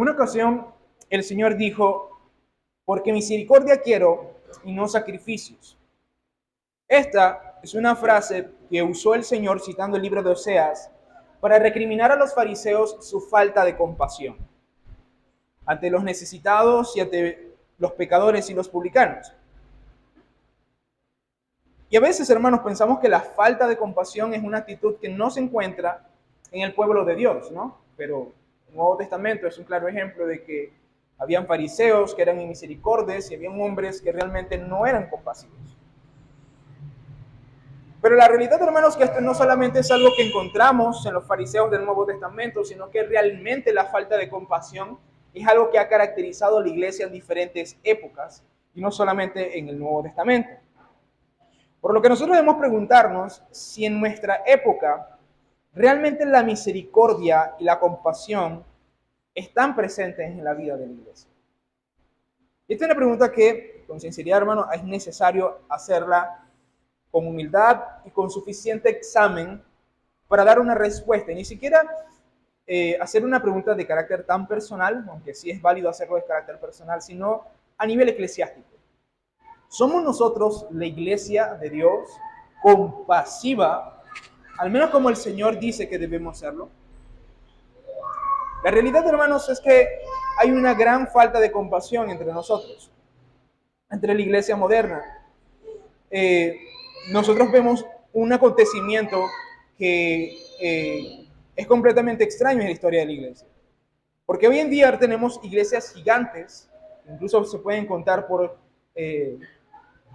Una ocasión el Señor dijo, porque misericordia quiero y no sacrificios. Esta es una frase que usó el Señor citando el libro de Oseas para recriminar a los fariseos su falta de compasión ante los necesitados y ante los pecadores y los publicanos. Y a veces, hermanos, pensamos que la falta de compasión es una actitud que no se encuentra en el pueblo de Dios, ¿no? Pero el Nuevo Testamento es un claro ejemplo de que habían fariseos que eran inmisericordes y habían hombres que realmente no eran compasivos. Pero la realidad, hermanos, que esto no solamente es algo que encontramos en los fariseos del Nuevo Testamento, sino que realmente la falta de compasión es algo que ha caracterizado a la iglesia en diferentes épocas y no solamente en el Nuevo Testamento. Por lo que nosotros debemos preguntarnos si en nuestra época realmente la misericordia y la compasión están presentes en la vida de la iglesia. Esta es una pregunta que, con sinceridad, hermano, es necesario hacerla con humildad y con suficiente examen para dar una respuesta. Y ni siquiera hacer una pregunta de carácter tan personal, aunque sí es válido hacerlo de carácter personal, sino a nivel eclesiástico. ¿Somos nosotros, la iglesia de Dios, compasiva, al menos como el Señor dice que debemos serlo? La realidad, hermanos, es que hay una gran falta de compasión entre nosotros, entre la iglesia moderna. Eh, Nosotros vemos un acontecimiento que es completamente extraño en la historia de la iglesia. Porque hoy en día tenemos iglesias gigantes, incluso se pueden contar por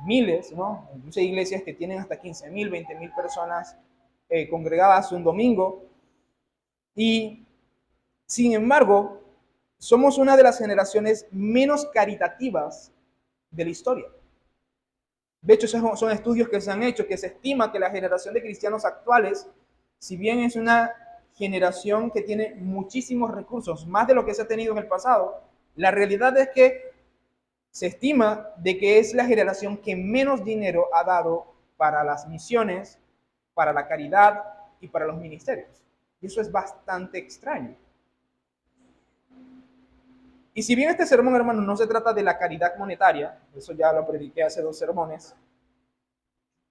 miles, ¿no? Incluso hay iglesias que tienen hasta 15,000, 20,000 personas congregadas un domingo. Y sin embargo, somos una de las generaciones menos caritativas de la historia. De hecho, son estudios que se han hecho, que se estima que la generación de cristianos actuales, si bien es una generación que tiene muchísimos recursos, más de lo que se ha tenido en el pasado, la realidad es que se estima de que es la generación que menos dinero ha dado para las misiones, para la caridad y para los ministerios. Y eso es bastante extraño. Y si bien este sermón, hermano, no se trata de la caridad monetaria, eso ya lo prediqué hace 2 sermones,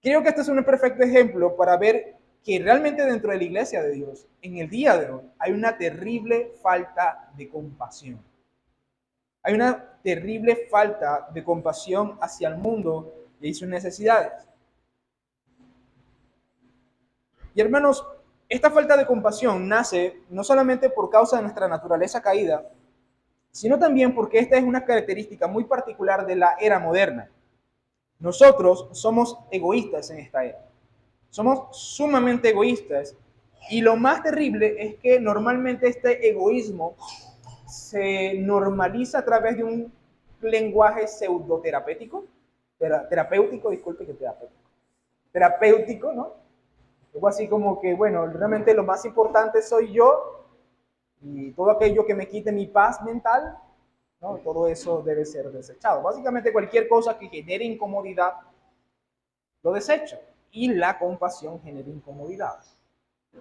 creo que este es un perfecto ejemplo para ver que realmente dentro de la iglesia de Dios, en el día de hoy, hay una terrible falta de compasión. Hay una terrible falta de compasión hacia el mundo y sus necesidades. Y hermanos, esta falta de compasión nace no solamente por causa de nuestra naturaleza caída, sino también porque esta es una característica muy particular de la era moderna. Nosotros somos egoístas en esta era. Somos sumamente egoístas y lo más terrible es que normalmente este egoísmo se normaliza a través de un lenguaje pseudoterapéutico, terapéutico, disculpe que terapéutico, ¿no? Algo así como que, bueno, realmente lo más importante soy yo y todo aquello que me quite mi paz mental, ¿no? Todo eso debe ser desechado. Básicamente cualquier cosa que genere incomodidad, lo desecho. Y la compasión genera incomodidad.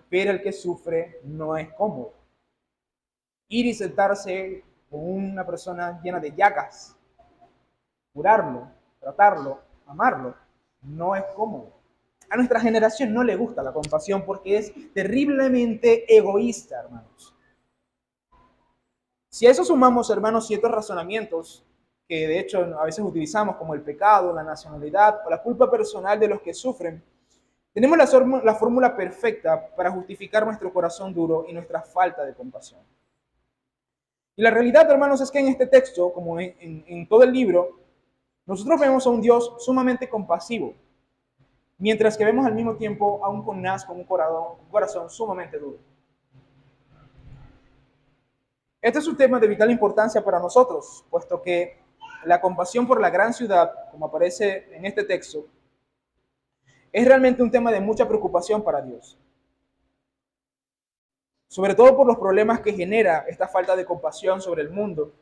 Pero el que sufre no es cómodo. Ir y sentarse con una persona llena de llagas, curarlo, tratarlo, amarlo, no es cómodo. A nuestra generación no le gusta la compasión porque es terriblemente egoísta, hermanos. Si a eso sumamos, hermanos, ciertos razonamientos que de hecho a veces utilizamos como el pecado, la nacionalidad o la culpa personal de los que sufren, tenemos la fórmula perfecta para justificar nuestro corazón duro y nuestra falta de compasión. Y la realidad, hermanos, es que en este texto, como en todo el libro, nosotros vemos a un Dios sumamente compasivo, mientras que vemos al mismo tiempo a un Jonás con un corazón sumamente duro. Este es un tema de vital importancia para nosotros, puesto que la compasión por la gran ciudad, como aparece en este texto, es realmente un tema de mucha preocupación para Dios. Sobre todo por los problemas que genera esta falta de compasión sobre el mundo,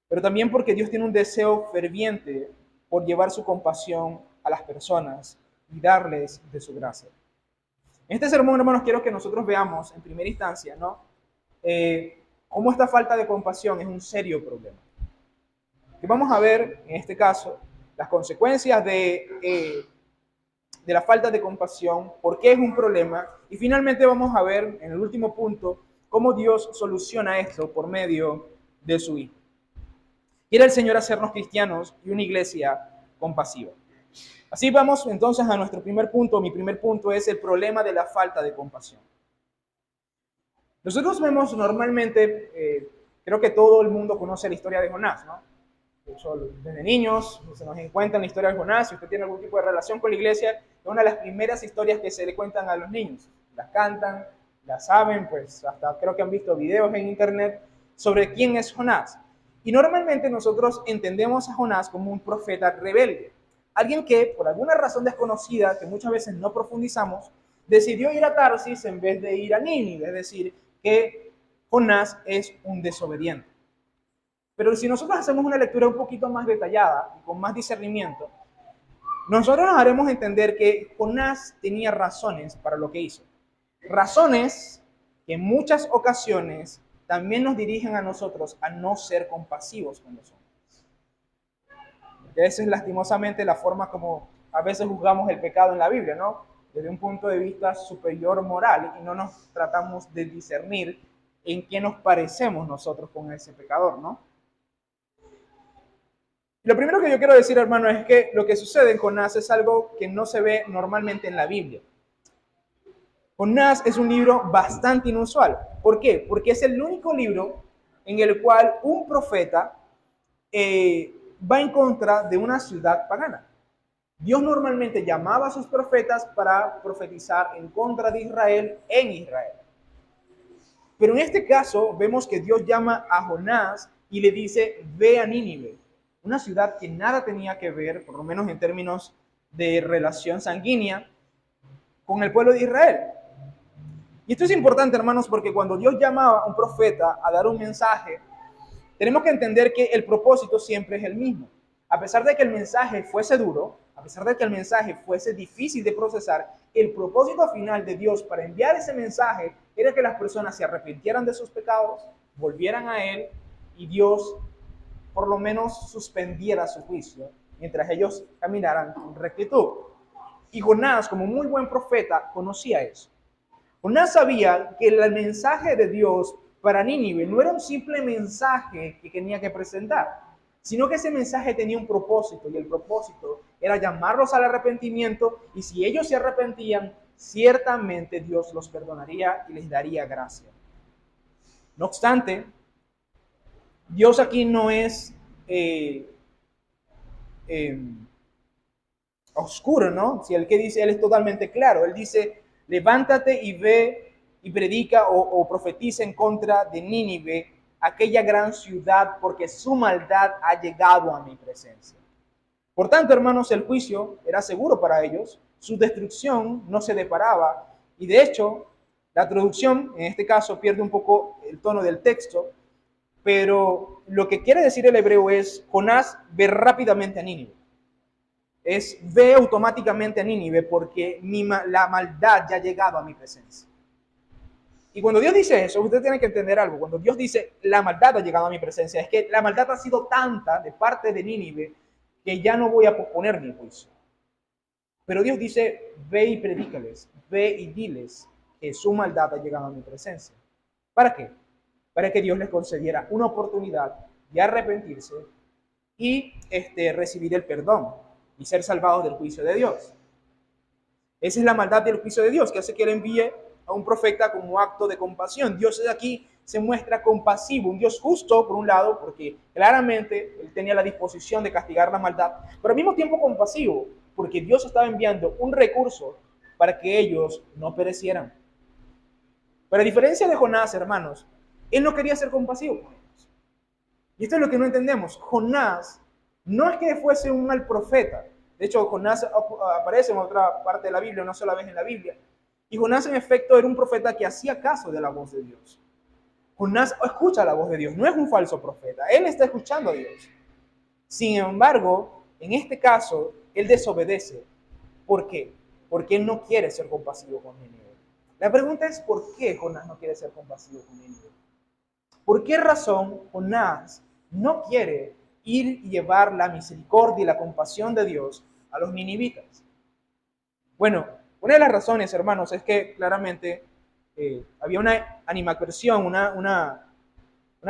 pero también porque Dios tiene un deseo ferviente por llevar su compasión a las personas y darles de su gracia. En este sermón, hermanos, quiero que nosotros veamos en primera instancia, ¿no? cómo esta falta de compasión es un serio problema. Y vamos a ver, en este caso, las consecuencias de la falta de compasión, por qué es un problema, y finalmente vamos a ver, en el último punto, cómo Dios soluciona esto por medio de su Hijo. Quiere el Señor hacernos cristianos y una iglesia compasiva. Así vamos entonces a nuestro primer punto. Mi primer punto es el problema de la falta de compasión. Nosotros vemos normalmente, creo que todo el mundo conoce la historia de Jonás, ¿no? De hecho, desde niños se nos encuentra la historia de Jonás. Si usted tiene algún tipo de relación con la iglesia, es una de las primeras historias que se le cuentan a los niños. Las cantan, las saben, pues hasta creo que han visto videos en internet sobre quién es Jonás. Y normalmente nosotros entendemos a Jonás como un profeta rebelde. Alguien que, por alguna razón desconocida, que muchas veces no profundizamos, decidió ir a Tarsis en vez de ir a Nínive. Es decir, que Jonás es un desobediente. Pero si nosotros hacemos una lectura un poquito más detallada y con más discernimiento, nosotros nos haremos entender que Jonás tenía razones para lo que hizo. Razones que en muchas ocasiones también nos dirigen a nosotros a no ser compasivos con los hombres. Porque esa es lastimosamente la forma como a veces juzgamos el pecado en la Biblia, ¿no? Desde un punto de vista superior moral, y no nos tratamos de discernir en qué nos parecemos nosotros con ese pecador, ¿no? Lo primero que yo quiero decir, hermano, es que lo que sucede en Jonás es algo que no se ve normalmente en la Biblia. Jonás es un libro bastante inusual. ¿Por qué? Porque es el único libro en el cual un profeta va en contra de una ciudad pagana. Dios normalmente llamaba a sus profetas para profetizar en contra de Israel en Israel. Pero en este caso vemos que Dios llama a Jonás y le dice, ve a Nínive, una ciudad que nada tenía que ver, por lo menos en términos de relación sanguínea, con el pueblo de Israel. Y esto es importante, hermanos, porque cuando Dios llama a un profeta a dar un mensaje, tenemos que entender que el propósito siempre es el mismo. A pesar de que el mensaje fuese duro, a pesar de que el mensaje fuese difícil de procesar, el propósito final de Dios para enviar ese mensaje era que las personas se arrepintieran de sus pecados, volvieran a Él y Dios por lo menos suspendiera su juicio mientras ellos caminaran con rectitud. Y Jonás, como muy buen profeta, conocía eso. Jonás sabía que el mensaje de Dios para Nínive no era un simple mensaje que tenía que presentar, sino que ese mensaje tenía un propósito, y el propósito era llamarlos al arrepentimiento, y si ellos se arrepentían, ciertamente Dios los perdonaría y les daría gracia. No obstante, Dios aquí no es eh, oscuro, ¿no? Si el que dice, Él es totalmente claro. Él dice, levántate y ve y predica o profetiza en contra de Nínive, aquella gran ciudad, porque su maldad ha llegado a mi presencia. Por tanto, hermanos, el juicio era seguro para ellos, su destrucción no se deparaba, y de hecho, la traducción, en este caso, pierde un poco el tono del texto, pero lo que quiere decir el hebreo es, Jonás ve rápidamente a Nínive. Ve automáticamente a Nínive porque la maldad ya ha llegado a mi presencia. Y cuando Dios dice eso, usted tiene que entender algo. Cuando Dios dice la maldad ha llegado a mi presencia, es que la maldad ha sido tanta de parte de Nínive que ya no voy a posponer mi juicio. Pero Dios dice, ve y predícales, ve y diles que su maldad ha llegado a mi presencia. ¿Para qué? Para que Dios les concediera una oportunidad de arrepentirse y recibir el perdón y ser salvados del juicio de Dios. Esa es la maldad del juicio de Dios, que hace que Él envíe a un profeta como acto de compasión. Dios aquí se muestra compasivo, un Dios justo, por un lado, porque claramente Él tenía la disposición de castigar la maldad, pero al mismo tiempo compasivo, porque Dios estaba enviando un recurso para que ellos no perecieran. Pero a diferencia de Jonás, hermanos, Él no quería ser compasivo con ellos. Y esto es lo que no entendemos. Jonás no es que fuese un mal profeta. De hecho, Jonás aparece en otra parte de la Biblia, no sola vez en la Biblia. Y Jonás, en efecto, era un profeta que hacía caso de la voz de Dios. Jonás escucha la voz de Dios, no es un falso profeta. Él está escuchando a Dios. Sin embargo, en este caso, él desobedece. ¿Por qué? Porque él no quiere ser compasivo con Nínive. La pregunta es, ¿por qué Jonás no quiere ser compasivo con Nínive? ¿Por qué razón Jonás no quiere ir y llevar la misericordia y la compasión de Dios a los ninivitas? Bueno, una de las razones, hermanos, es que claramente había una animadversión, una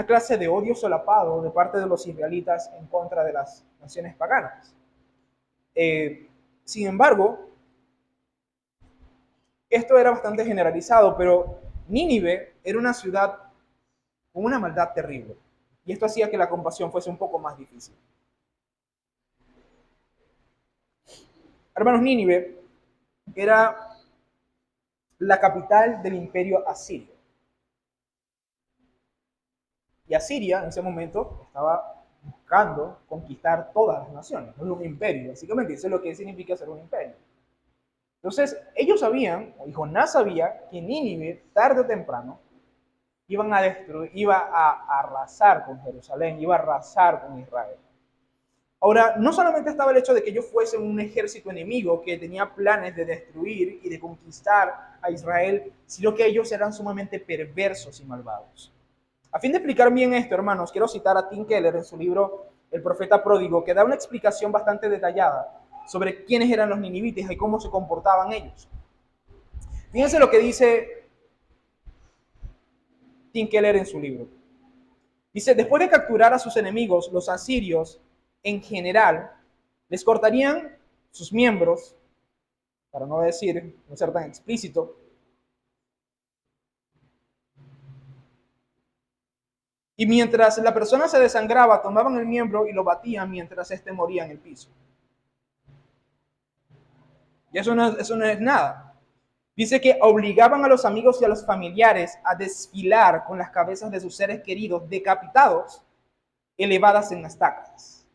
clase de odio solapado de parte de los israelitas en contra de las naciones paganas. Sin embargo, esto era bastante generalizado, pero Nínive era una ciudad con una maldad terrible. Y esto hacía que la compasión fuese un poco más difícil. Hermanos, Nínive era la capital del imperio asirio. Y Asiria en ese momento estaba buscando conquistar todas las naciones, no un imperio, básicamente, eso es lo que significa ser un imperio. Entonces, ellos sabían, y Jonás sabía, que Nínive, tarde o temprano, iban a destruir, iba a arrasar con Jerusalén, iba a arrasar con Israel. Ahora, no solamente estaba el hecho de que ellos fuesen un ejército enemigo que tenía planes de destruir y de conquistar a Israel, sino que ellos eran sumamente perversos y malvados. A fin de explicar bien esto, hermanos, quiero citar a Tim Keller en su libro El profeta pródigo, que da una explicación bastante detallada sobre quiénes eran los ninivitas y cómo se comportaban ellos. Fíjense lo que dice Tim Keller en su libro. Dice, después de capturar a sus enemigos, los asirios, en general, les cortarían sus miembros, para no decir, no ser tan explícito, y mientras la persona se desangraba, tomaban el miembro y lo batían mientras éste moría en el piso. Y eso no es nada. Dice que obligaban a los amigos y a los familiares a desfilar con las cabezas de sus seres queridos decapitados, elevadas en estacas.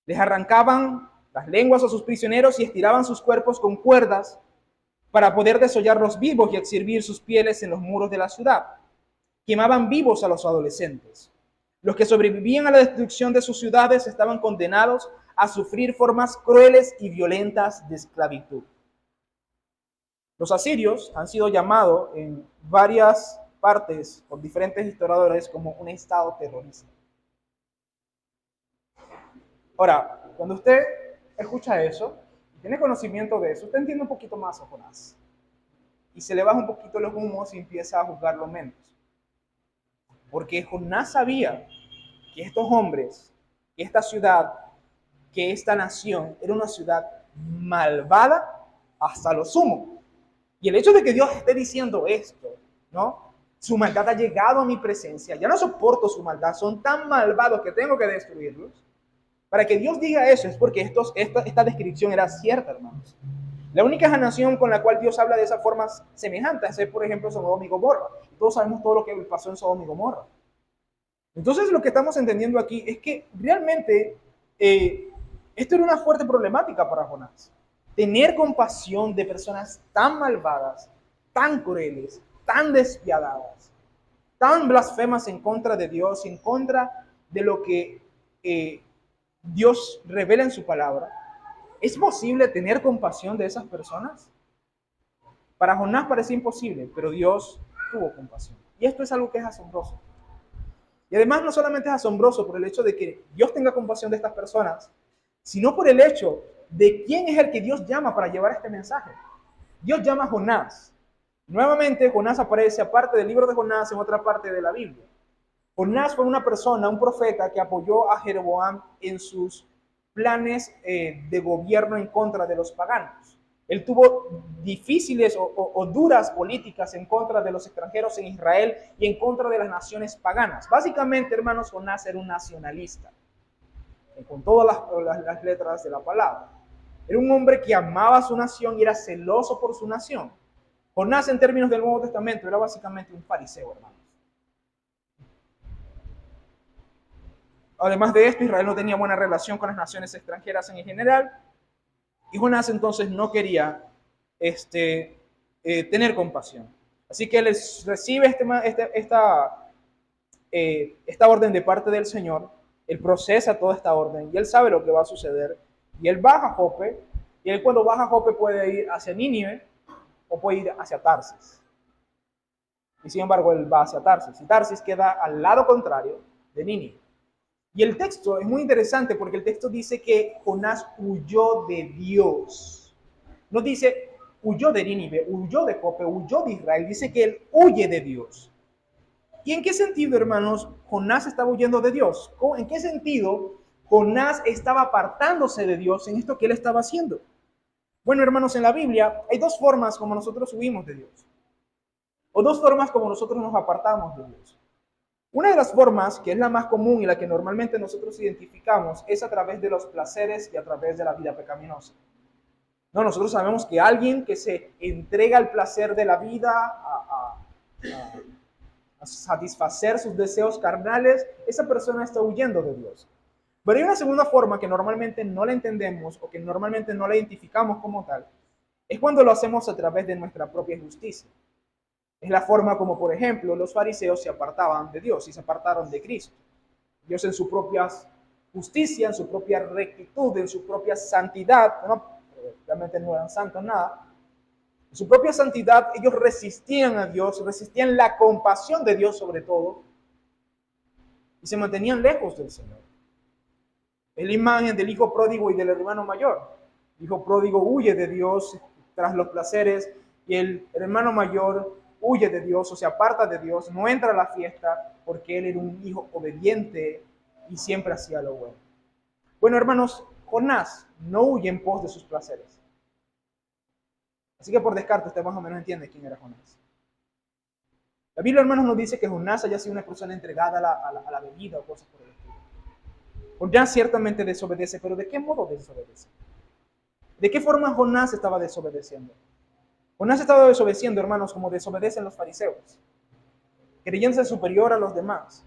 Les arrancaban las lenguas a sus prisioneros y estiraban sus cuerpos con cuerdas para poder desollarlos vivos y exhibir sus pieles en los muros de la ciudad. Quemaban vivos a los adolescentes. Los que sobrevivían a la destrucción de sus ciudades estaban condenados a sufrir formas crueles y violentas de esclavitud. Los asirios han sido llamados en varias partes por diferentes historiadores como un estado terrorista. Ahora, cuando usted escucha eso, tiene conocimiento de eso, usted entiende un poquito más a Jonás. Y se le baja un poquito los humos y empieza a juzgarlo menos. Porque Jonás sabía que estos hombres, que esta ciudad, que esta nación era una ciudad malvada hasta lo sumo. Y el hecho de que Dios esté diciendo esto, ¿no? Su maldad ha llegado a mi presencia, ya no soporto su maldad, son tan malvados que tengo que destruirlos. Para que Dios diga eso es porque esta descripción era cierta, hermanos. La única nación con la cual Dios habla de esa forma semejante es, por ejemplo, Sodoma y Gomorra. Todos sabemos todo lo que pasó en Sodoma y Gomorra. Entonces, lo que estamos entendiendo aquí es que realmente esto era una fuerte problemática para Jonás. Tener compasión de personas tan malvadas, tan crueles, tan despiadadas, tan blasfemas en contra de Dios, en contra de lo que Dios revela en su palabra. ¿Es posible tener compasión de esas personas? Para Jonás parecía imposible, pero Dios tuvo compasión. Y esto es algo que es asombroso. Y además no solamente es asombroso por el hecho de que Dios tenga compasión de estas personas, sino por el hecho de quién es el que Dios llama para llevar este mensaje. Dios llama a Jonás. Nuevamente, Jonás aparece aparte del libro de Jonás en otra parte de la Biblia. Jonás fue una persona, un profeta que apoyó a Jeroboam en sus planes de gobierno en contra de los paganos. Él tuvo difíciles o duras políticas en contra de los extranjeros en Israel y en contra de las naciones paganas. Básicamente, hermanos, Jonás era un nacionalista, con todas las letras de la palabra. Era un hombre que amaba a su nación y era celoso por su nación. Jonás, en términos del Nuevo Testamento, era básicamente un fariseo, hermanos. Además de esto, Israel no tenía buena relación con las naciones extranjeras en general, y Jonás entonces no quería tener compasión. Así que él recibe esta orden de parte del Señor, él procesa toda esta orden y él sabe lo que va a suceder. Y él baja a Jope, y él cuando baja a Jope puede ir hacia Nínive o puede ir hacia Tarsis. Y sin embargo, él va hacia Tarsis. Y Tarsis queda al lado contrario de Nínive. Y el texto es muy interesante porque el texto dice que Jonás huyó de Dios. No dice huyó de Nínive, huyó de Jope, huyó de Israel. Dice que él huye de Dios. ¿Y en qué sentido, hermanos, Jonás estaba huyendo de Dios? ¿En qué sentido Jonás estaba apartándose de Dios en esto que él estaba haciendo? Bueno, hermanos, en la Biblia hay dos formas como nosotros huimos de Dios. O dos formas como nosotros nos apartamos de Dios. Una de las formas, que es la más común y la que normalmente nosotros identificamos, es a través de los placeres y a través de la vida pecaminosa. No, nosotros sabemos que alguien que se entrega al placer de la vida, a satisfacer sus deseos carnales, esa persona está huyendo de Dios. Pero hay una segunda forma que normalmente no la entendemos o que normalmente no la identificamos como tal, es cuando lo hacemos a través de nuestra propia justicia. Es la forma como, por ejemplo, los fariseos se apartaban de Dios y se apartaron de Cristo. Dios en su propia justicia, en su propia rectitud, en su propia santidad, ¿no? Realmente no eran santos nada, en su propia santidad ellos resistían a Dios, resistían la compasión de Dios sobre todo, y se mantenían lejos del Señor. Es la imagen del hijo pródigo y del hermano mayor. El hijo pródigo huye de Dios tras los placeres y el hermano mayor huye de Dios o se aparta de Dios, no entra a la fiesta porque él era un hijo obediente y siempre hacía lo bueno. Bueno, hermanos, Jonás no huye en pos de sus placeres. Así que por descarte usted más o menos entiende quién era Jonás. La Biblia, hermanos, nos dice que Jonás haya sido una persona entregada a la bebida o cosas por el estilo. Jonás ciertamente desobedece, pero ¿de qué modo desobedece? ¿De qué forma Jonás estaba desobedeciendo? Jonás estaba desobedeciendo, hermanos, como desobedecen los fariseos, creyéndose superior a los demás,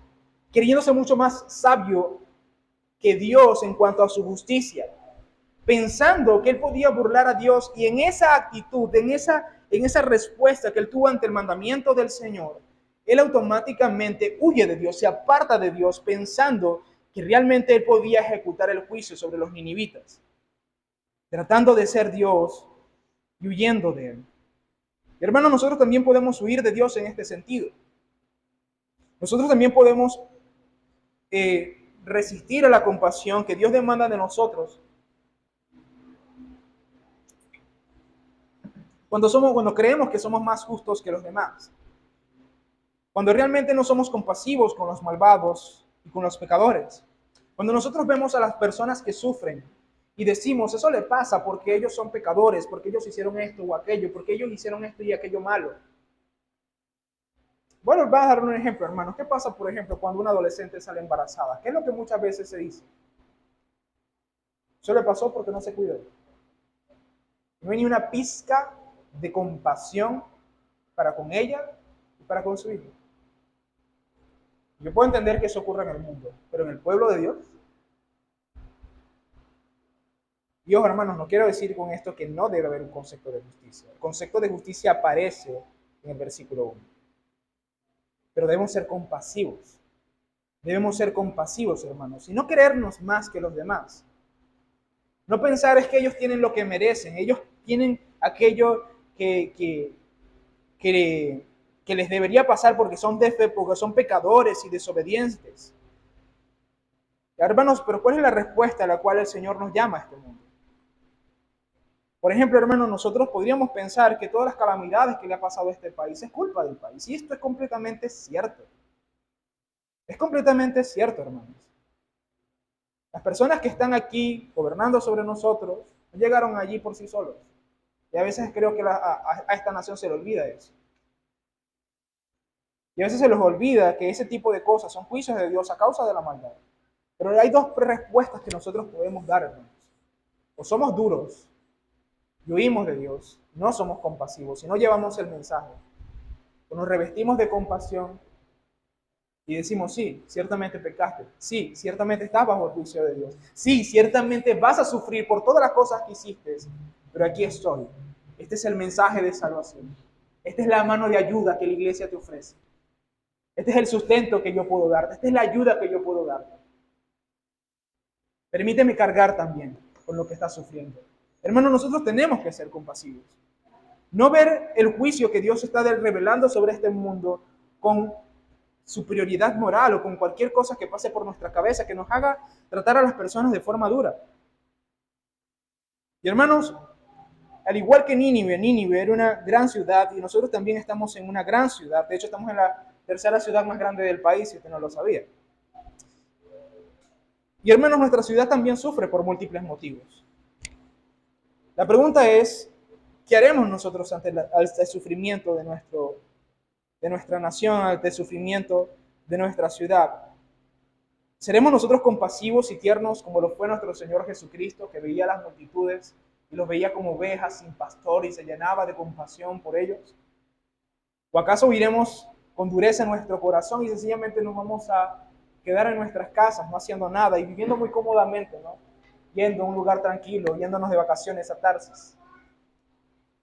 creyéndose mucho más sabio que Dios en cuanto a su justicia, pensando que él podía burlar a Dios, y en esa actitud, en esa respuesta que él tuvo ante el mandamiento del Señor, él automáticamente huye de Dios, se aparta de Dios, pensando que realmente él podía ejecutar el juicio sobre los ninivitas, tratando de ser Dios y huyendo de él. Hermanos, nosotros también podemos huir de Dios en este sentido. Nosotros también podemos resistir a la compasión que Dios demanda de nosotros cuando creemos que somos más justos que los demás. Cuando realmente no somos compasivos con los malvados y con los pecadores. Cuando nosotros vemos a las personas que sufren y decimos, eso le pasa porque ellos son pecadores, porque ellos hicieron esto o aquello, porque ellos hicieron esto y aquello malo. Bueno, voy a dar un ejemplo, hermanos. ¿Qué pasa, por ejemplo, cuando una adolescente sale embarazada? ¿Qué es lo que muchas veces se dice? Eso le pasó porque no se cuidó. No hay ni una pizca de compasión para con ella y para con su hijo. Yo puedo entender que eso ocurre en el mundo, pero en el pueblo de Dios. Dios, hermanos, no quiero decir con esto que no debe haber un concepto de justicia. El concepto de justicia aparece en el versículo 1. Pero debemos ser compasivos. Debemos ser compasivos, hermanos, y no creernos más que los demás. No pensar es que ellos tienen lo que merecen, ellos tienen aquello que les debería pasar porque son pecadores y desobedientes. Hermanos, pero ¿cuál es la respuesta a la cual el Señor nos llama a este mundo? Por ejemplo, hermanos, nosotros podríamos pensar que todas las calamidades que le ha pasado a este país es culpa del país, y esto es completamente cierto. Es completamente cierto, hermanos. Las personas que están aquí gobernando sobre nosotros no llegaron allí por sí solos. Y a veces creo que a esta nación se le olvida eso. Y a veces se les olvida que ese tipo de cosas son juicios de Dios a causa de la maldad. Pero hay dos respuestas que nosotros podemos dar, hermanos. O somos duros y huimos de Dios, no somos compasivos, y no llevamos el mensaje. O nos revestimos de compasión y decimos, sí, ciertamente pecaste. Sí, ciertamente estás bajo el juicio de Dios. Sí, ciertamente vas a sufrir por todas las cosas que hiciste, pero aquí estoy. Este es el mensaje de salvación. Esta es la mano de ayuda que la iglesia te ofrece. Este es el sustento que yo puedo darte. Esta es la ayuda que yo puedo darte. Permíteme cargar también con lo que estás sufriendo. Hermanos, nosotros tenemos que ser compasivos. No ver el juicio que Dios está revelando sobre este mundo con superioridad moral o con cualquier cosa que pase por nuestra cabeza que nos haga tratar a las personas de forma dura. Y hermanos, al igual que Nínive, Nínive era una gran ciudad y nosotros también estamos en una gran ciudad. De hecho, estamos en la tercera ciudad más grande del país, si usted no lo sabía. Y hermanos, nuestra ciudad también sufre por múltiples motivos. La pregunta es, ¿qué haremos nosotros ante el sufrimiento de nuestra nación, ante el sufrimiento de nuestra ciudad? ¿Seremos nosotros compasivos y tiernos como lo fue nuestro Señor Jesucristo, que veía las multitudes y los veía como ovejas sin pastor y se llenaba de compasión por ellos? ¿O acaso iremos con dureza en nuestro corazón y sencillamente nos vamos a quedar en nuestras casas, no haciendo nada y viviendo muy cómodamente, ¿no? Yendo a un lugar tranquilo, yéndonos de vacaciones a Tarsis?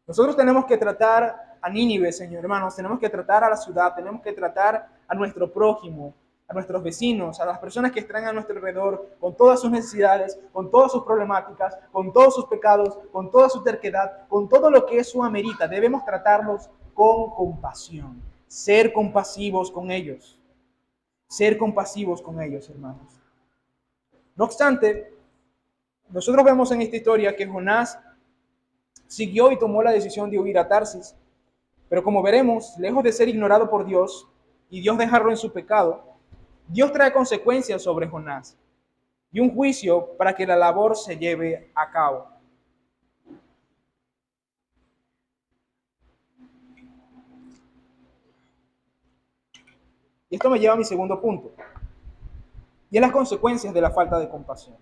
Nosotros tenemos que tratar a Nínive, Señor, hermanos, tenemos que tratar a la ciudad, tenemos que tratar a nuestro prójimo, a nuestros vecinos, a las personas que están a nuestro alrededor, con todas sus necesidades, con todas sus problemáticas, con todos sus pecados, con toda su terquedad, con todo lo que eso amerita. Debemos tratarlos con compasión, ser compasivos con ellos, ser compasivos con ellos, hermanos. No obstante, nosotros vemos en esta historia que Jonás siguió y tomó la decisión de huir a Tarsis, pero como veremos, lejos de ser ignorado por Dios y Dios dejarlo en su pecado, Dios trae consecuencias sobre Jonás y un juicio para que la labor se lleve a cabo. Y esto me lleva a mi segundo punto, y es las consecuencias de la falta de compasión.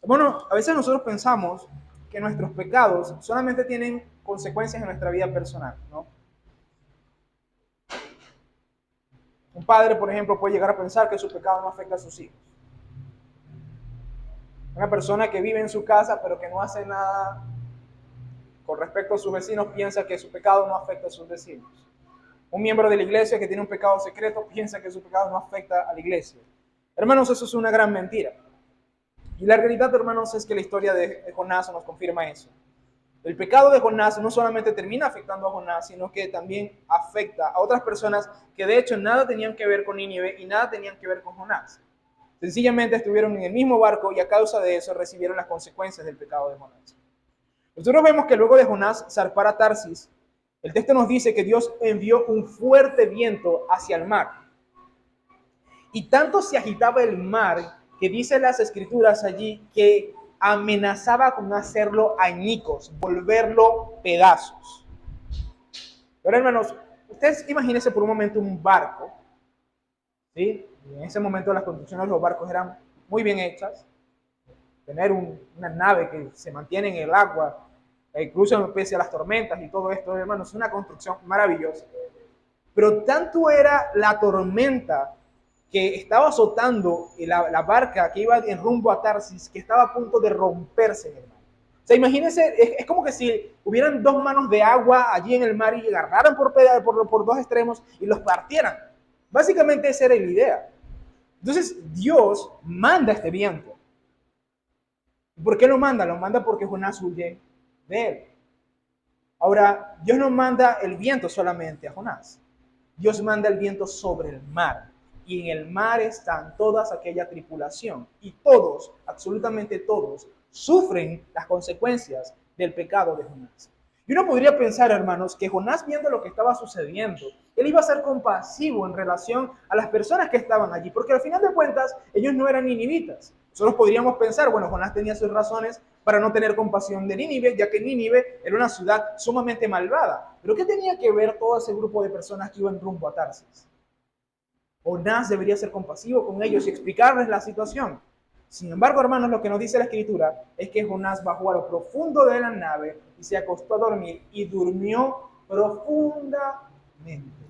Bueno, a veces nosotros pensamos que nuestros pecados solamente tienen consecuencias en nuestra vida personal, ¿no? Un padre, por ejemplo, puede llegar a pensar que su pecado no afecta a sus hijos. Una persona que vive en su casa pero que no hace nada con respecto a sus vecinos piensa que su pecado no afecta a sus vecinos. Un miembro de la iglesia que tiene un pecado secreto piensa que su pecado no afecta a la iglesia. Hermanos, eso es una gran mentira. Y la realidad, hermanos, es que la historia de Jonás nos confirma eso. El pecado de Jonás no solamente termina afectando a Jonás, sino que también afecta a otras personas que de hecho nada tenían que ver con Nínive y nada tenían que ver con Jonás. Sencillamente estuvieron en el mismo barco y a causa de eso recibieron las consecuencias del pecado de Jonás. Nosotros vemos que luego de Jonás zarpar a Tarsis, el texto nos dice que Dios envió un fuerte viento hacia el mar. Y tanto se agitaba el mar que dice las escrituras allí que amenazaba con hacerlo añicos, volverlo pedazos. Pero hermanos, ustedes imagínense por un momento un barco, ¿sí? En ese momento las construcciones de los barcos eran muy bien hechas. Tener una nave que se mantiene en el agua, incluso pese a las tormentas y todo esto, hermanos, es una construcción maravillosa. Pero tanto era la tormenta que estaba azotando la barca que iba en rumbo a Tarsis, que estaba a punto de romperse, hermano. O sea, imagínense, es como que si hubieran dos manos de agua allí en el mar y agarraran por dos extremos y los partieran. Básicamente esa era la idea. Entonces Dios manda este viento. ¿Por qué lo manda? Lo manda porque Jonás huye de él. Ahora, Dios no manda el viento solamente a Jonás. Dios manda el viento sobre el mar. Y en el mar están todas aquella tripulación. Y todos, absolutamente todos, sufren las consecuencias del pecado de Jonás. Y uno podría pensar, hermanos, que Jonás, viendo lo que estaba sucediendo, él iba a ser compasivo en relación a las personas que estaban allí, porque al final de cuentas, ellos no eran ninivitas. Nosotros podríamos pensar, bueno, Jonás tenía sus razones para no tener compasión de Nínive, ya que Nínive era una ciudad sumamente malvada. Pero ¿qué tenía que ver todo ese grupo de personas que iban rumbo a Tarsis? Jonás debería ser compasivo con ellos y explicarles la situación. Sin embargo, hermanos, lo que nos dice la Escritura es que Jonás bajó a lo profundo de la nave y se acostó a dormir y durmió profundamente.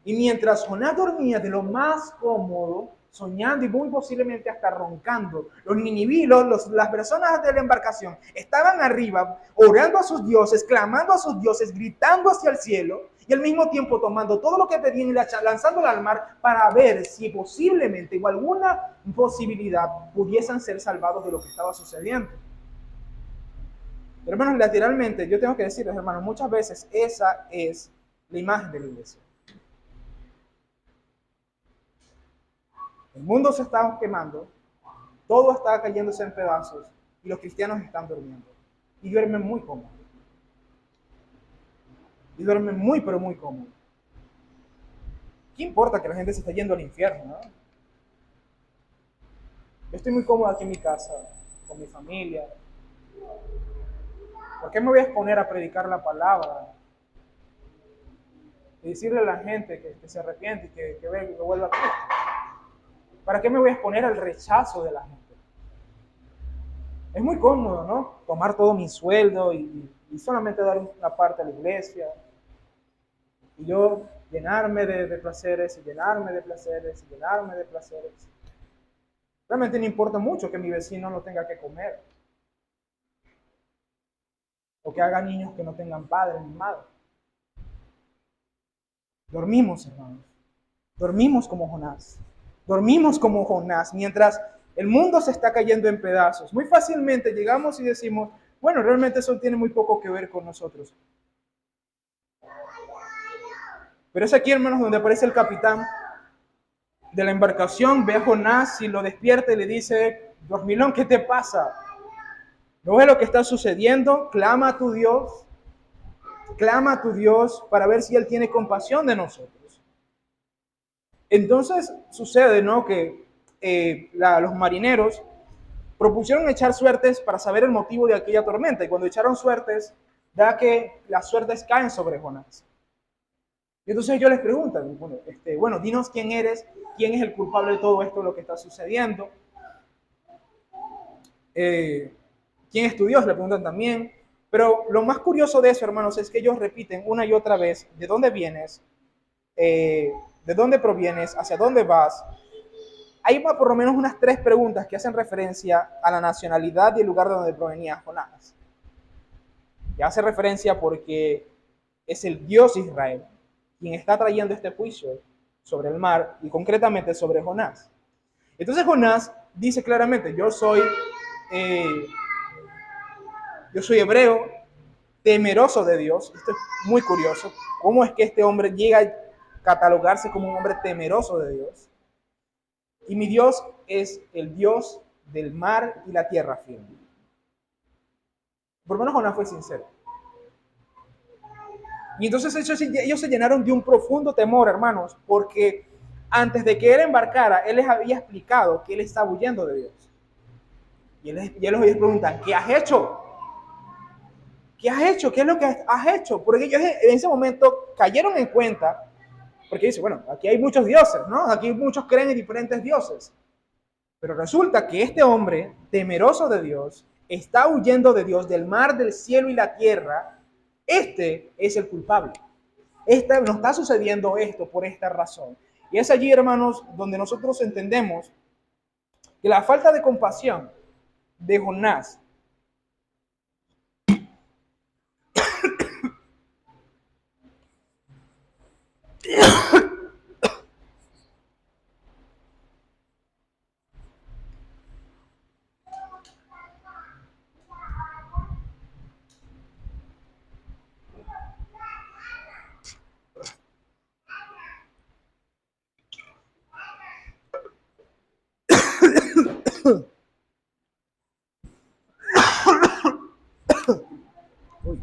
Y mientras Jonás dormía de lo más cómodo, soñando y muy posiblemente hasta roncando, los ninivilos, las personas de la embarcación, estaban arriba orando a sus dioses, clamando a sus dioses, gritando hacia el cielo y al mismo tiempo tomando todo lo que pedían y lanzándolo al mar para ver si posiblemente o alguna posibilidad pudiesen ser salvados de lo que estaba sucediendo. Hermanos, lateralmente, yo tengo que decirles, hermanos, muchas veces esa es la imagen de la iglesia. El mundo se está quemando, todo está cayéndose en pedazos y los cristianos están durmiendo. Y duermen muy cómodo. Y duermen muy, pero muy cómodo. ¿Qué importa que la gente se esté yendo al infierno? ¿No? Yo estoy muy cómodo aquí en mi casa, con mi familia. ¿Por qué me voy a exponer a predicar la palabra? Y decirle a la gente que se arrepiente y que vuelva a Cristo. ¿Para qué me voy a exponer al rechazo de la gente? Es muy cómodo, ¿no? Tomar todo mi sueldo y solamente dar una parte a la iglesia. Y yo llenarme de placeres, y llenarme de placeres, y llenarme de placeres. Realmente no importa mucho que mi vecino no tenga que comer. O que haga niños que no tengan padre ni madre. Dormimos, hermanos. Dormimos como Jonás. Dormimos como Jonás mientras el mundo se está cayendo en pedazos. Muy fácilmente llegamos y decimos, bueno, realmente eso tiene muy poco que ver con nosotros. Pero es aquí, hermanos, donde aparece el capitán de la embarcación, ve a Jonás y lo despierta y le dice, dormilón, ¿qué te pasa? ¿No ves lo que está sucediendo? Clama a tu Dios para ver si Él tiene compasión de nosotros. Entonces sucede, ¿no? Que los marineros propusieron echar suertes para saber el motivo de aquella tormenta. Y cuando echaron suertes, da que las suertes caen sobre Jonás. Y entonces ellos les preguntan, bueno, dinos quién eres, quién es el culpable de todo esto, lo que está sucediendo. ¿Quién es tu Dios? Le preguntan también. Pero lo más curioso de eso, hermanos, es que ellos repiten una y otra vez de dónde vienes, de dónde provienes, hacia dónde vas. Hay por lo menos unas 3 preguntas que hacen referencia a la nacionalidad y el lugar de donde provenía Jonás. Y hace referencia porque es el Dios Israel quien está trayendo este juicio sobre el mar y concretamente sobre Jonás. Entonces Jonás dice claramente, eh, yo soy hebreo, temeroso de Dios. Esto es muy curioso. ¿Cómo es que este hombre llega a catalogarse como un hombre temeroso de Dios? Y mi Dios es el Dios del mar y la tierra firme. Por lo menos Jonás fue sincero. Y entonces ellos se llenaron de un profundo temor, hermanos, porque antes de que él embarcara, él les había explicado que él estaba huyendo de Dios. Y ellos les preguntan, ¿qué has hecho? ¿Qué has hecho? ¿Qué es lo que has hecho? Porque ellos en ese momento cayeron en cuenta, porque dice, bueno, aquí hay muchos dioses, ¿no? Aquí muchos creen en diferentes dioses. Pero resulta que este hombre, temeroso de Dios, está huyendo de Dios, del mar, del cielo y la tierra. Este es el culpable. Nos está sucediendo esto por esta razón. Y es allí, hermanos, donde nosotros entendemos que la falta de compasión de Jonás uy,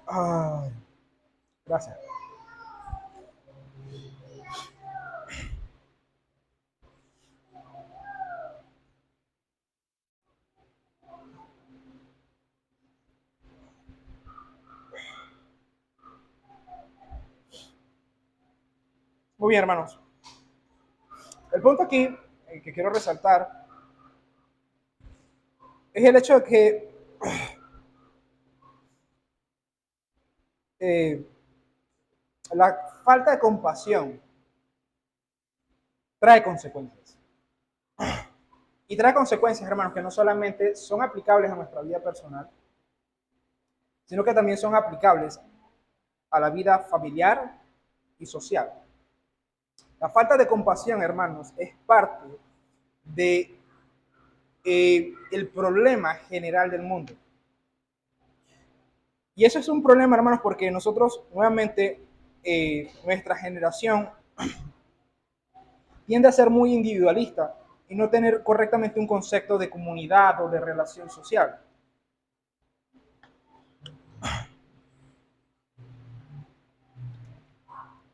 ay, gracias. Muy bien, hermanos. El punto aquí que quiero resaltar es el hecho de que eh, la falta de compasión trae consecuencias. Y trae consecuencias, hermanos, que no solamente son aplicables a nuestra vida personal, sino que también son aplicables a la vida familiar y social. La falta de compasión, hermanos, es parte de el problema general del mundo. Y eso es un problema, hermanos, porque nosotros, nuevamente, nuestra generación tiende a ser muy individualista y no tener correctamente un concepto de comunidad o de relación social.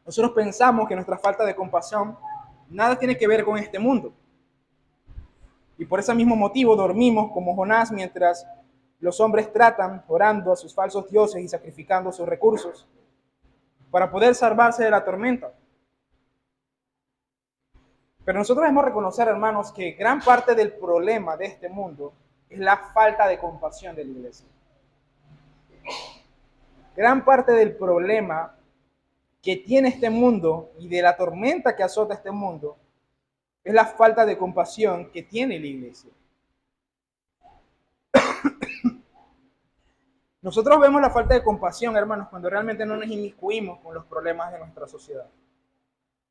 Nosotros pensamos que nuestra falta de compasión nada tiene que ver con este mundo. Y por ese mismo motivo dormimos como Jonás mientras los hombres tratan, orando a sus falsos dioses y sacrificando sus recursos para poder salvarse de la tormenta. Pero nosotros debemos reconocer, hermanos, que gran parte del problema de este mundo es la falta de compasión de la iglesia. Gran parte del problema que tiene este mundo y de la tormenta que azota este mundo es la falta de compasión que tiene la iglesia. Nosotros vemos la falta de compasión, hermanos, cuando realmente no nos inmiscuimos con los problemas de nuestra sociedad.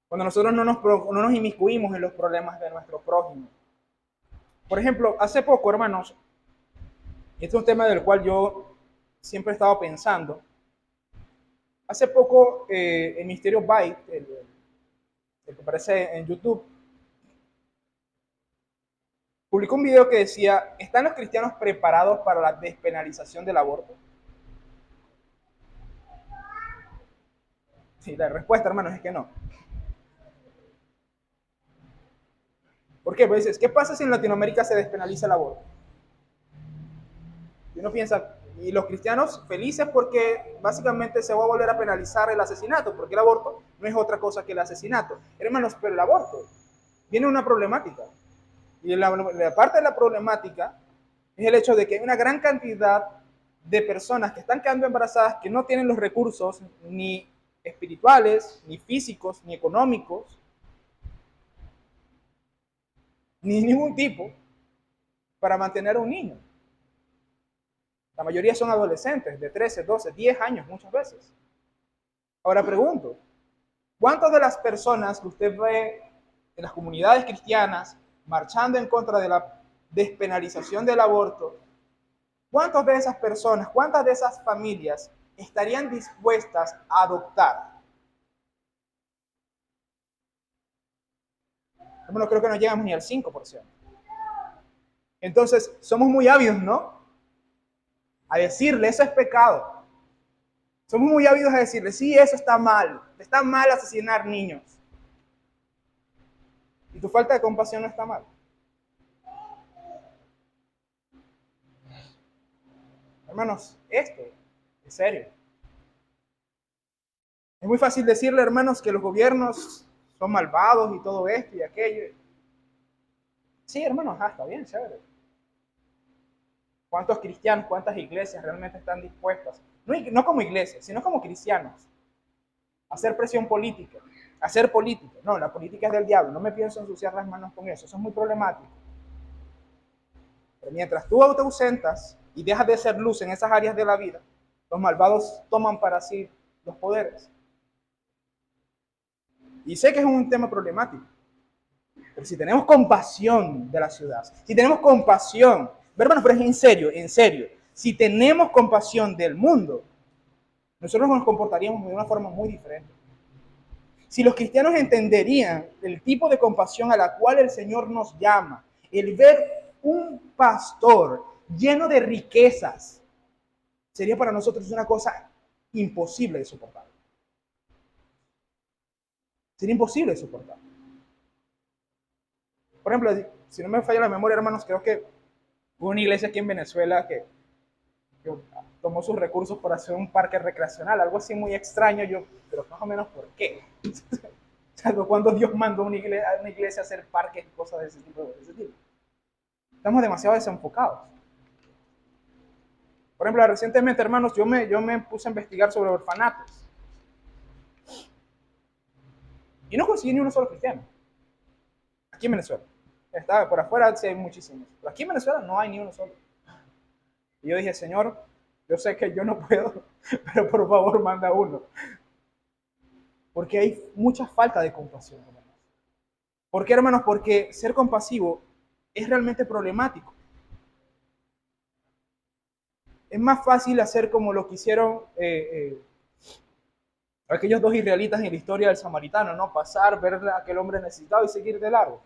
Cuando nosotros no nos inmiscuimos en los problemas de nuestro prójimo. Por ejemplo, hace poco, hermanos, y este es un tema del cual yo siempre he estado pensando. Hace poco, el Ministerio Byte, el que aparece en YouTube, publicó un video que decía: ¿están los cristianos preparados para la despenalización del aborto? Sí, la respuesta, hermanos, es que no. ¿Por qué? Pues dices, ¿qué pasa si en Latinoamérica se despenaliza el aborto? Y uno piensa, y los cristianos felices porque básicamente se va a volver a penalizar el asesinato, porque el aborto no es otra cosa que el asesinato. Hermanos, pero el aborto viene una problemática. Y la parte de la problemática es el hecho de que hay una gran cantidad de personas que están quedando embarazadas que no tienen los recursos ni espirituales, ni físicos, ni económicos, ni ningún tipo para mantener a un niño. La mayoría son adolescentes de 13, 12, 10 años muchas veces. Ahora pregunto, ¿cuántas de las personas que usted ve en las comunidades cristianas marchando en contra de la despenalización del aborto, cuántas de esas personas, cuántas de esas familias estarían dispuestas a adoptar? Bueno, creo que no llegamos ni al 5%. Entonces, somos muy ávidos, ¿no? A decirle, eso es pecado. Somos muy ávidos a decirle, sí, eso está mal asesinar niños. Y tu falta de compasión no está mal. Hermanos, esto es serio. Es muy fácil decirle, hermanos, que los gobiernos son malvados y todo esto y aquello. Sí, hermanos, está bien, chévere. ¿Cuántos cristianos, cuántas iglesias realmente están dispuestas, no como iglesias, sino como cristianos, a hacer presión política, a hacer política? No, la política es del diablo, no me pienso ensuciar las manos con eso es muy problemático. Pero mientras tú te ausentas y dejas de ser luz en esas áreas de la vida, los malvados toman para sí los poderes. Y sé que es un tema problemático, pero si tenemos compasión de la ciudad, si tenemos compasión, hermanos, pero es en serio, si tenemos compasión del mundo, nosotros nos comportaríamos de una forma muy diferente. Si los cristianos entenderían el tipo de compasión a la cual el Señor nos llama, el ver un pastor lleno de riquezas, sería para nosotros una cosa imposible de soportar. Sería imposible de soportar. Por ejemplo, si no me falla la memoria, hermanos, creo que hubo una iglesia aquí en Venezuela que tomó sus recursos para hacer un parque recreacional, algo así muy extraño, pero más o menos ¿por qué? Salvo cuando Dios mandó a una iglesia a hacer parques y cosas de ese tipo. Estamos demasiado desenfocados. Por ejemplo, recientemente, hermanos, yo me puse a investigar sobre orfanatos. Y no conseguí ni uno solo cristiano. Aquí en Venezuela. Está por afuera, sí hay muchísimos. Pero aquí en Venezuela no hay ni uno solo. Y yo dije, Señor, yo sé que yo no puedo, pero por favor manda uno. Porque hay mucha falta de compasión, hermanos. ¿Por qué, hermanos? Porque ser compasivo es realmente problemático. Es más fácil hacer como lo que hicieron aquellos dos israelitas en la historia del samaritano, ¿no? Pasar, ver a aquel hombre necesitado y seguir de largo.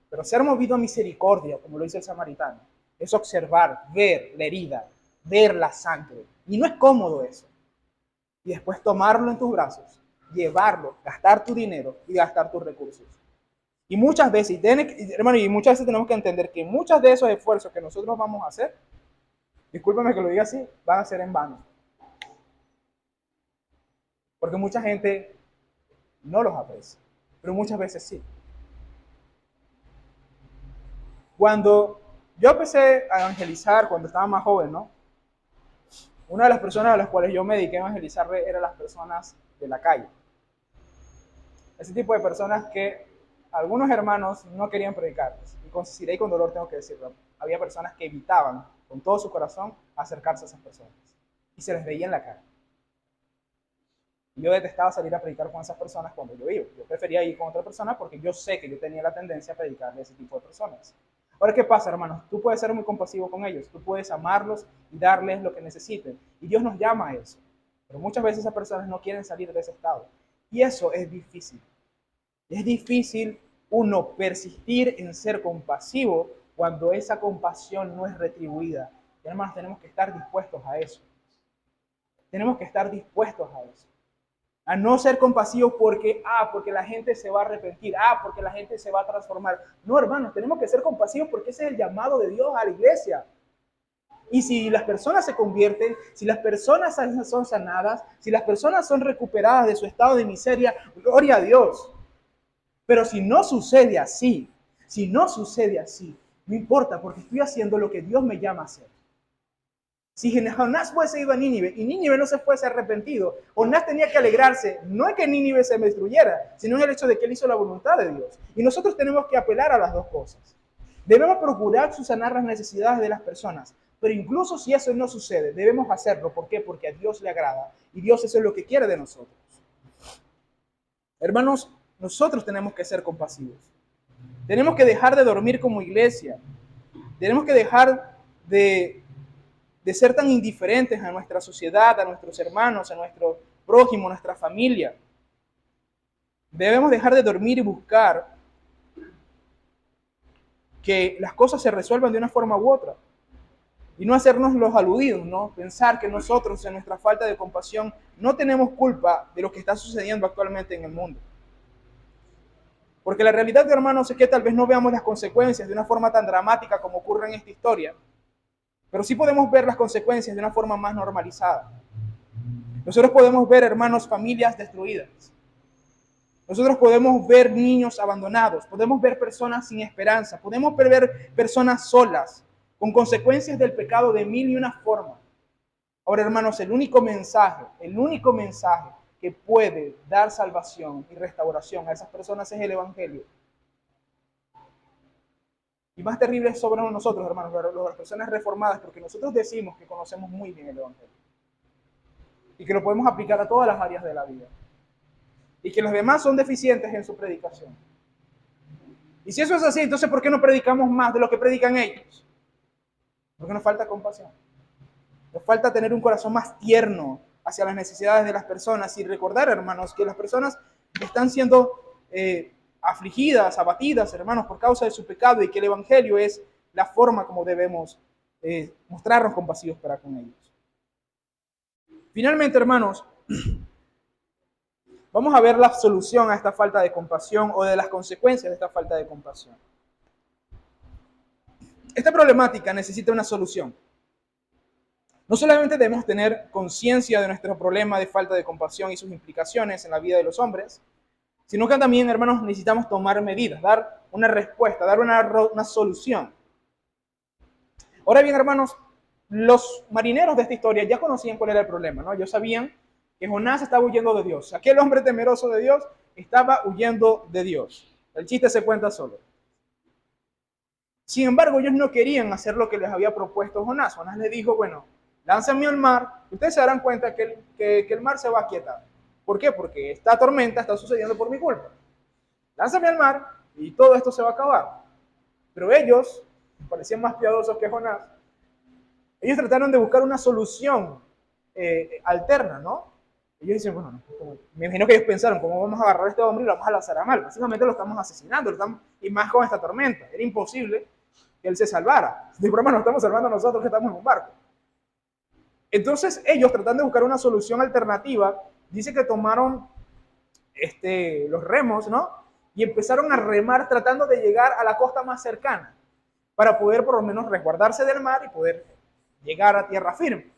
Pero ser movido a misericordia, como lo dice el samaritano, es observar, ver la herida, ver la sangre. Y no es cómodo eso. Y después tomarlo en tus brazos, llevarlo, gastar tu dinero y gastar tus recursos. Y muchas veces, hermano, y muchas veces tenemos que entender que muchos de esos esfuerzos que nosotros vamos a hacer, discúlpame que lo diga así, van a ser en vano. Porque mucha gente no los aprecia, pero muchas veces sí. Cuando yo empecé a evangelizar, cuando estaba más joven, ¿no? Una de las personas a las cuales yo me dediqué a evangelizar eran las personas de la calle. Ese tipo de personas que algunos hermanos no querían predicarles. Y con sinceridad y con dolor tengo que decirlo. Había personas que evitaban con todo su corazón acercarse a esas personas. Y se les veía en la cara. Y yo detestaba salir a predicar con esas personas cuando yo iba. Yo prefería ir con otra persona porque yo sé que yo tenía la tendencia a predicarle a ese tipo de personas. Ahora, ¿qué pasa, hermanos? Tú puedes ser muy compasivo con ellos. Tú puedes amarlos y darles lo que necesiten. Y Dios nos llama a eso. Pero muchas veces esas personas no quieren salir de ese estado. Y eso es difícil. Es difícil uno persistir en ser compasivo cuando esa compasión no es retribuida. Y, hermanos, tenemos que estar dispuestos a eso. Tenemos que estar dispuestos a eso. A no ser compasivos porque la gente se va a arrepentir, porque la gente se va a transformar. No, hermanos, tenemos que ser compasivos porque ese es el llamado de Dios a la iglesia. Y si las personas se convierten, si las personas son sanadas, si las personas son recuperadas de su estado de miseria, gloria a Dios. Pero si no sucede así, no importa porque estoy haciendo lo que Dios me llama a hacer. Si Jonás fuese ido a Nínive y Nínive no se fuese arrepentido, Jonás tenía que alegrarse, no es que Nínive se destruyera, sino en el hecho de que él hizo la voluntad de Dios. Y nosotros tenemos que apelar a las dos cosas. Debemos procurar subsanar las necesidades de las personas, pero incluso si eso no sucede, debemos hacerlo. ¿Por qué? Porque a Dios le agrada y Dios eso es lo que quiere de nosotros. Hermanos, nosotros tenemos que ser compasivos. Tenemos que dejar de dormir como iglesia. Tenemos que dejar de ser tan indiferentes a nuestra sociedad, a nuestros hermanos, a nuestro prójimo, a nuestra familia. Debemos dejar de dormir y buscar que las cosas se resuelvan de una forma u otra. Y no hacernos los aludidos, ¿no? Pensar que nosotros, en nuestra falta de compasión, no tenemos culpa de lo que está sucediendo actualmente en el mundo. Porque la realidad, hermanos, es que tal vez no veamos las consecuencias de una forma tan dramática como ocurre en esta historia, pero sí podemos ver las consecuencias de una forma más normalizada. Nosotros podemos ver, hermanos, familias destruidas. Nosotros podemos ver niños abandonados, podemos ver personas sin esperanza, podemos ver personas solas, con consecuencias del pecado de mil y una formas. Ahora, hermanos, el único mensaje que puede dar salvación y restauración a esas personas es el Evangelio. Y más terrible es sobre nosotros, hermanos, las personas reformadas, porque nosotros decimos que conocemos muy bien el Evangelio y que lo podemos aplicar a todas las áreas de la vida. Y que los demás son deficientes en su predicación. Y si eso es así, entonces ¿por qué no predicamos más de lo que predican ellos? Porque nos falta compasión. Nos falta tener un corazón más tierno hacia las necesidades de las personas y recordar, hermanos, que las personas están siendo afligidas, abatidas, hermanos, por causa de su pecado y que el Evangelio es la forma como debemos mostrarnos compasivos para con ellos. Finalmente, hermanos, vamos a ver la solución a esta falta de compasión o de las consecuencias de esta falta de compasión. Esta problemática necesita una solución. No solamente debemos tener conciencia de nuestro problema de falta de compasión y sus implicaciones en la vida de los hombres, sino que también, hermanos, necesitamos tomar medidas, dar una respuesta, dar una solución. Ahora bien, hermanos, los marineros de esta historia ya conocían cuál era el problema, ¿no? Ellos sabían que Jonás estaba huyendo de Dios. Aquel hombre temeroso de Dios estaba huyendo de Dios. El chiste se cuenta solo. Sin embargo, ellos no querían hacer lo que les había propuesto Jonás. Jonás les dijo, bueno, lánzame al mar, ustedes se darán cuenta que el mar se va a aquietar. ¿Por qué? Porque esta tormenta está sucediendo por mi culpa. Lánzame al mar y todo esto se va a acabar. Pero ellos, parecían más piadosos que Jonás, ellos trataron de buscar una solución alterna, ¿no? Ellos dicen, bueno, me imagino que ellos pensaron, ¿cómo vamos a agarrar a este hombre y lo vamos a lanzar a mar? Básicamente lo estamos asesinando, y más con esta tormenta. Era imposible que él se salvara. De broma nos estamos salvando nosotros que estamos en un barco. Entonces ellos, tratando de buscar una solución alternativa, dice que tomaron los remos, ¿no? Y empezaron a remar tratando de llegar a la costa más cercana para poder por lo menos resguardarse del mar y poder llegar a tierra firme.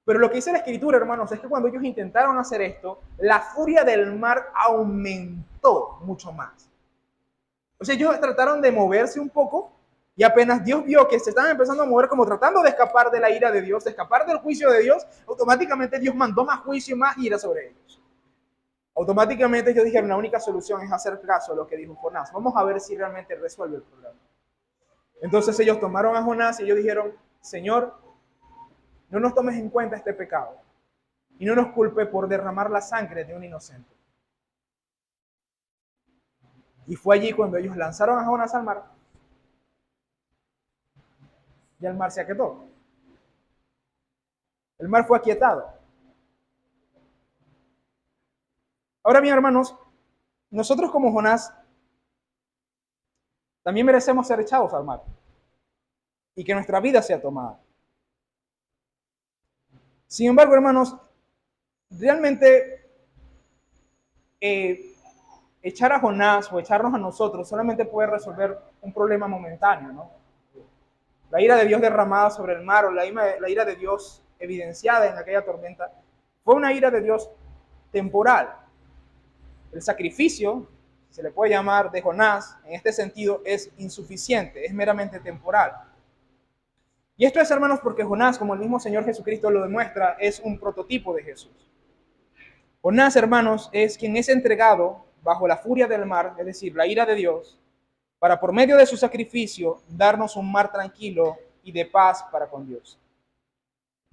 Pero lo que dice la escritura, hermanos, es que cuando ellos intentaron hacer esto, la furia del mar aumentó mucho más. O sea, ellos trataron de moverse un poco y apenas Dios vio que se estaban empezando a mover como tratando de escapar de la ira de Dios, de escapar del juicio de Dios, automáticamente Dios mandó más juicio y más ira sobre ellos. Automáticamente ellos dijeron, la única solución es hacer caso a lo que dijo Jonás. Vamos a ver si realmente resuelve el problema. Entonces ellos tomaron a Jonás y ellos dijeron, Señor, no nos tomes en cuenta este pecado y no nos culpe por derramar la sangre de un inocente. Y fue allí cuando ellos lanzaron a Jonás al mar y el mar se aquietó. El mar fue aquietado. Ahora bien, hermanos, nosotros como Jonás también merecemos ser echados al mar y que nuestra vida sea tomada. Sin embargo, hermanos, realmente echar a Jonás o echarnos a nosotros solamente puede resolver un problema momentáneo, ¿no? La ira de Dios derramada sobre el mar o la ira de Dios evidenciada en aquella tormenta fue una ira de Dios temporal. El sacrificio, se le puede llamar de Jonás, en este sentido es insuficiente, es meramente temporal. Y esto es, hermanos, porque Jonás, como el mismo Señor Jesucristo lo demuestra, es un prototipo de Jesús. Jonás, hermanos, es quien es entregado bajo la furia del mar, es decir, la ira de Dios, para por medio de su sacrificio darnos un mar tranquilo y de paz para con Dios.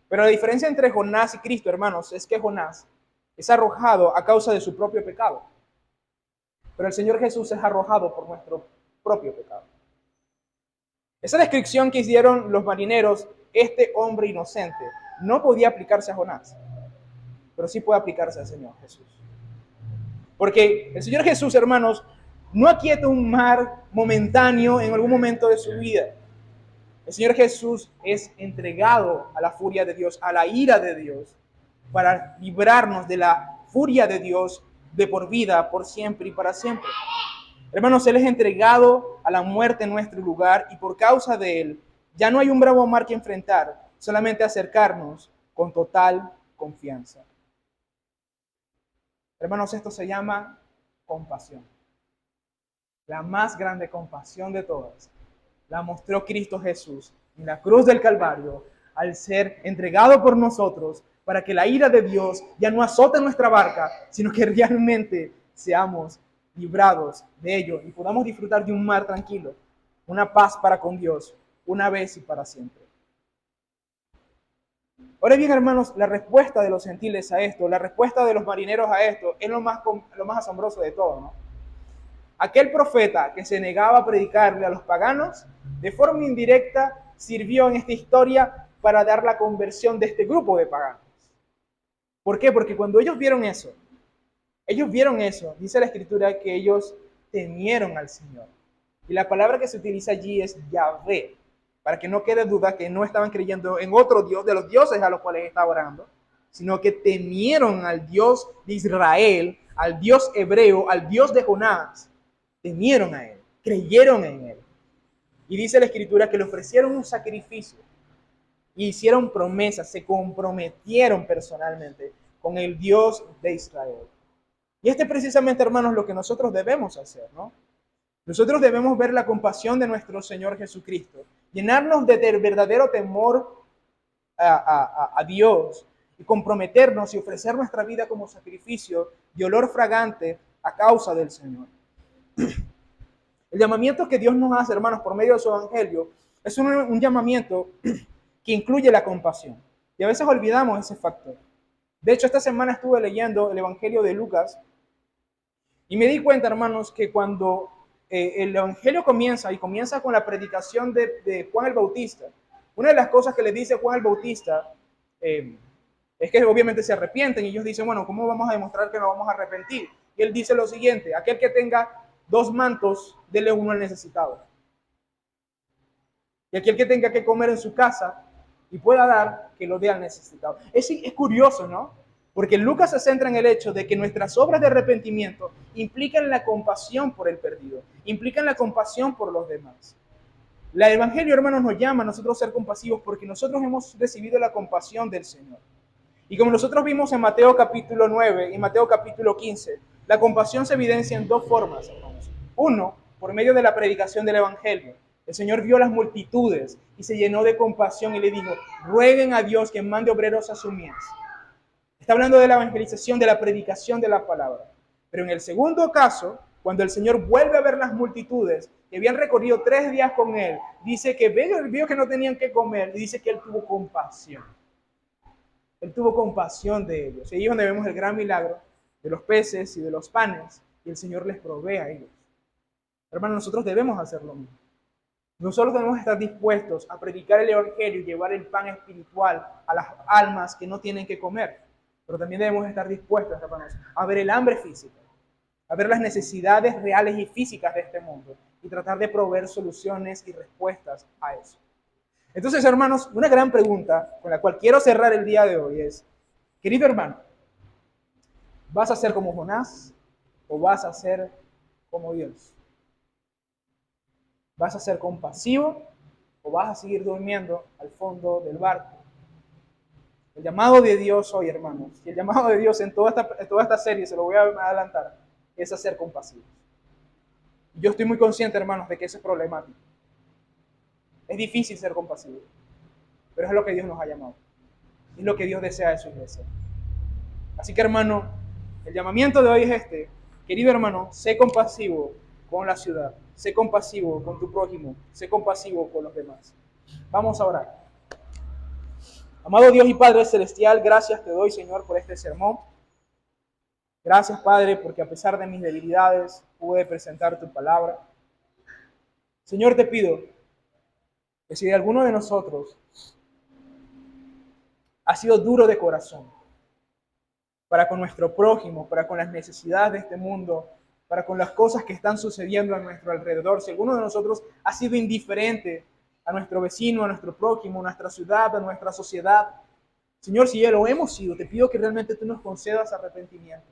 Pero la diferencia entre Jonás y Cristo, hermanos, es que Jonás es arrojado a causa de su propio pecado, pero el Señor Jesús es arrojado por nuestro propio pecado. Esa descripción que hicieron los marineros, este hombre inocente, no podía aplicarse a Jonás, pero sí puede aplicarse al Señor Jesús. Porque el Señor Jesús, hermanos, no aquieta un mar momentáneo en algún momento de su vida. El Señor Jesús es entregado a la furia de Dios, a la ira de Dios, para librarnos de la furia de Dios de por vida, por siempre y para siempre. Hermanos, Él es entregado a la muerte en nuestro lugar y por causa de Él ya no hay un bravo mar que enfrentar, solamente acercarnos con total confianza. Hermanos, esto se llama compasión. La más grande compasión de todas la mostró Cristo Jesús en la cruz del Calvario al ser entregado por nosotros para que la ira de Dios ya no azote nuestra barca, sino que realmente seamos librados de ello y podamos disfrutar de un mar tranquilo, una paz para con Dios, una vez y para siempre. Ahora bien, hermanos, la respuesta de los gentiles a esto, la respuesta de los marineros a esto, es lo más asombroso de todo, ¿no? Aquel profeta que se negaba a predicarle a los paganos, de forma indirecta, sirvió en esta historia para dar la conversión de este grupo de paganos. ¿Por qué? Porque cuando ellos vieron eso, dice la Escritura que ellos temieron al Señor. Y la palabra que se utiliza allí es Yahvé, para que no quede duda que no estaban creyendo en otro Dios, de los dioses a los cuales estaba orando, sino que temieron al Dios de Israel, al Dios hebreo, al Dios de Jonás. Temieron a Él, creyeron en Él. Y dice la Escritura que le ofrecieron un sacrificio. y hicieron promesas, se comprometieron personalmente con el Dios de Israel. Y este es precisamente, hermanos, lo que nosotros debemos hacer, ¿no? Nosotros debemos ver la compasión de nuestro Señor Jesucristo, llenarnos de verdadero temor a Dios y comprometernos y ofrecer nuestra vida como sacrificio de olor fragante a causa del Señor. El llamamiento que Dios nos hace, hermanos, por medio de su evangelio, es un llamamiento que incluye la compasión. Y a veces olvidamos ese factor. De hecho, esta semana estuve leyendo el evangelio de Lucas y me di cuenta, hermanos, que cuando el evangelio comienza y comienza con la predicación de Juan el Bautista, una de las cosas que le dice Juan el Bautista es que obviamente se arrepienten y ellos dicen, bueno, ¿cómo vamos a demostrar que nos vamos a arrepentir? Y él dice lo siguiente: aquel que tenga 2 mantos, dele uno al necesitado. Y aquel que tenga que comer en su casa y pueda dar, que lo dé al necesitado. Es curioso, ¿no? Porque Lucas se centra en el hecho de que nuestras obras de arrepentimiento implican la compasión por el perdido, implican la compasión por los demás. El Evangelio, hermanos, nos llama a nosotros a ser compasivos porque nosotros hemos recibido la compasión del Señor. Y como nosotros vimos en Mateo capítulo 9 y Mateo capítulo 15, la compasión se evidencia en 2 formas, hermanos. Uno, por medio de la predicación del Evangelio. El Señor vio las multitudes y se llenó de compasión y le dijo, rueguen a Dios que mande obreros a su mies. Está hablando de la evangelización, de la predicación de la palabra. Pero en el segundo caso, cuando el Señor vuelve a ver las multitudes que habían recorrido 3 días con Él, dice que vio que no tenían que comer y dice que Él tuvo compasión. Él tuvo compasión de ellos. Y ahí es donde vemos el gran milagro de los peces y de los panes, y el Señor les provee a ellos. Hermanos, nosotros debemos hacer lo mismo. Nosotros debemos estar dispuestos a predicar el Evangelio y llevar el pan espiritual a las almas que no tienen que comer. Pero también debemos estar dispuestos, hermanos, a ver el hambre física, a ver las necesidades reales y físicas de este mundo y tratar de proveer soluciones y respuestas a eso. Entonces, hermanos, una gran pregunta con la cual quiero cerrar el día de hoy es, querido hermano, ¿vas a ser como Jonás o vas a ser como Dios? ¿Vas a ser compasivo o vas a seguir durmiendo al fondo del barco? El llamado de Dios hoy, hermanos, y el llamado de Dios en toda esta serie, se lo voy a adelantar, es a ser compasivos. Yo estoy muy consciente, hermanos, de que eso es problemático. Es difícil ser compasivo, pero es lo que Dios nos ha llamado. Es lo que Dios desea de su iglesia. Así que, hermano, el llamamiento de hoy es este. Querido hermano, sé compasivo con la ciudad, sé compasivo con tu prójimo, sé compasivo con los demás. Vamos a orar. Amado Dios y Padre Celestial, gracias te doy, Señor, por este sermón. Gracias, Padre, porque a pesar de mis debilidades pude presentar tu palabra. Señor, te pido que si de alguno de nosotros ha sido duro de corazón para con nuestro prójimo, para con las necesidades de este mundo, para con las cosas que están sucediendo a nuestro alrededor, si alguno de nosotros ha sido indiferente a nuestro vecino, a nuestro prójimo, a nuestra ciudad, a nuestra sociedad, Señor, si ya lo hemos sido, te pido que realmente tú nos concedas arrepentimiento,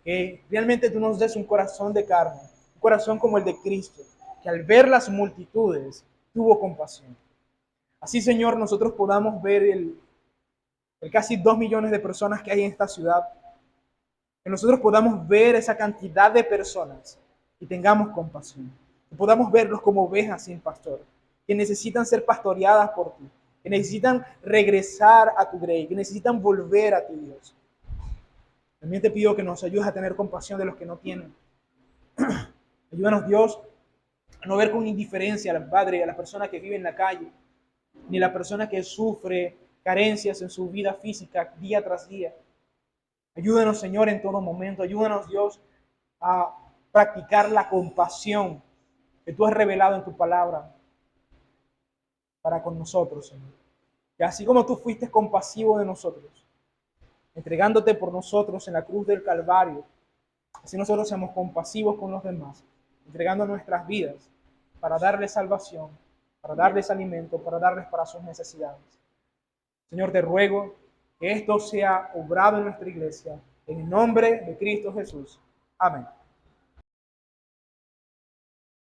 que realmente tú nos des un corazón de carne, un corazón como el de Cristo, que al ver las multitudes tuvo compasión. Así, Señor, nosotros podamos ver el casi 2 millones de personas que hay en esta ciudad, que nosotros podamos ver esa cantidad de personas y tengamos compasión, que podamos verlos como ovejas sin pastor, que necesitan ser pastoreadas por ti, que necesitan regresar a tu grey, que necesitan volver a tu Dios. También te pido que nos ayudes a tener compasión de los que no tienen. Ayúdanos, Dios, a no ver con indiferencia al Padre, a la persona que vive en la calle, ni a la persona que sufre carencias en su vida física día tras día. Ayúdanos, Señor, en todo momento. Ayúdanos, Dios, a practicar la compasión que tú has revelado en tu palabra para con nosotros, Señor. Que así como tú fuiste compasivo de nosotros, entregándote por nosotros en la cruz del Calvario, así nosotros seamos compasivos con los demás, entregando nuestras vidas para darles salvación, para darles alimento, para darles para sus necesidades. Señor, te ruego que esto sea obrado en nuestra iglesia, en el nombre de Cristo Jesús. Amén.